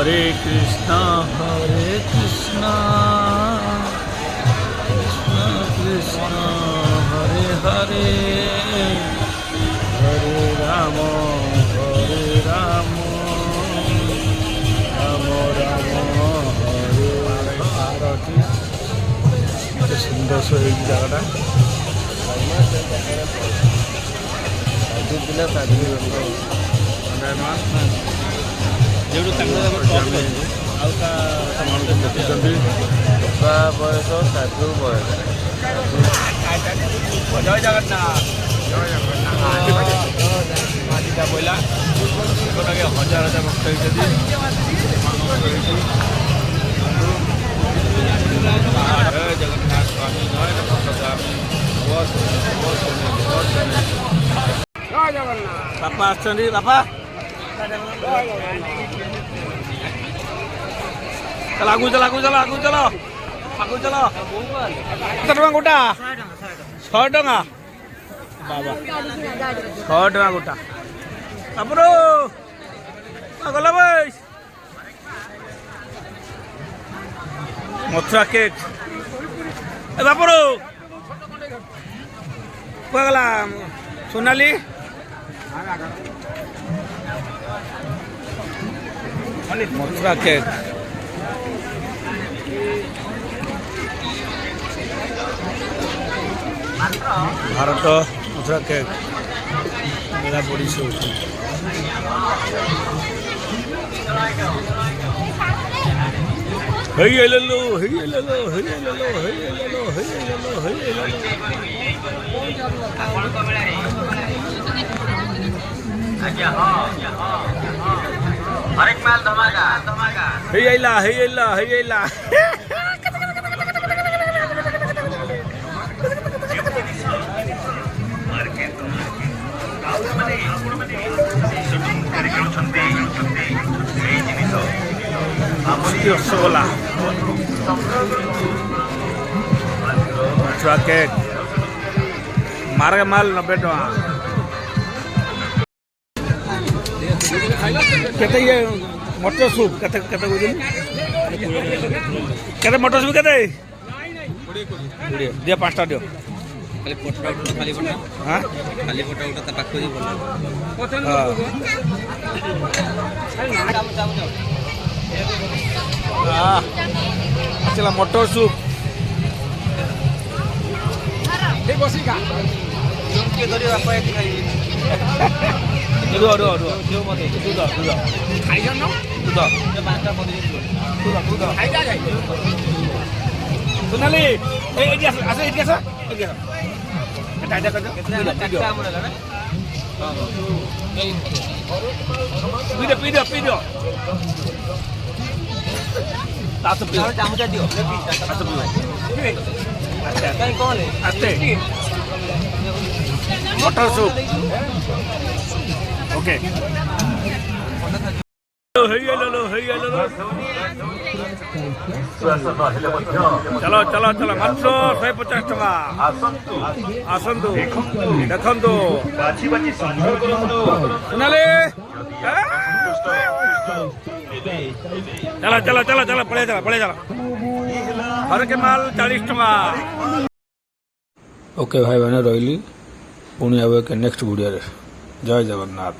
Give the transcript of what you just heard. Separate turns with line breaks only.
हरे कृष्णा कृष्ण कृष्ण हरे हरे हरे राम राम राम हरे हरे। କେତେ ସୁନ୍ଦର ହେଇଛି ଜାଗାଟା।
ସାଧୁ ପିଲା ସାଧୁ
ଯେଉଁଠୁ ତାଙ୍କର ଆଉ ତା ଦେଖୁଛନ୍ତି
ଛୁଆ ବୟସ ସାଧୁ ବୟସ।
ଜୟ ଜଗନ୍ନାଥ ଜୟ ଜଗନ୍ନାଥ ବୋଇଲା ହଜାର ହଜାର ଭକ୍ତ ହେଇଛନ୍ତି। ଜୟ ଜଗନ୍ନାଥ ସ୍ୱାମୀ ଜୟ ବାପା ଆସିଛନ୍ତି। ବାପା चल आगू चल आगू चल आगू चल आगू चल। केते टका गोटा? 100 टका बाबा 100 टका गोटा। बापरो गला भाई मथुरा केक ए बापरो गला सोनाली मथुरा केक भारत मथुरा केक मेरा बड़ी से
हरेक माल धमाका धमाका
रसगोला मथुरा केक मार्ग माल 90 टका। केते ये मटर सूप केते केते केते मटर सूप केते दिया 5टा दियो
खाली फोटो उठा खाली फोटो
हां
खाली फोटो उठा ता पाखो जी बोल
हां चला मटर सूप ए बसी का
जों के धरि बापा एति खाई
रुआ जो मत दूध खाई जान दूध
ये 5टा पदी
दूध खाई जा जाए सोनाली ए आसे इति आसे टाटा कर
कितना टक्का हमरे ना
पी दो तास पी
चामचा दियो
तास पी
अच्छा कहीं कौन है
आते मटर सूप ओके चलो चलो चलो मात्र 150 टका आसतु देखु सुनाले चलो चलो चलो चलो पड़े चलो हर के माल 40 टका। ओके भाई बहन रही पुणी आवे के नेक्स्ट वीडियो रे। जय जगन्नाथ।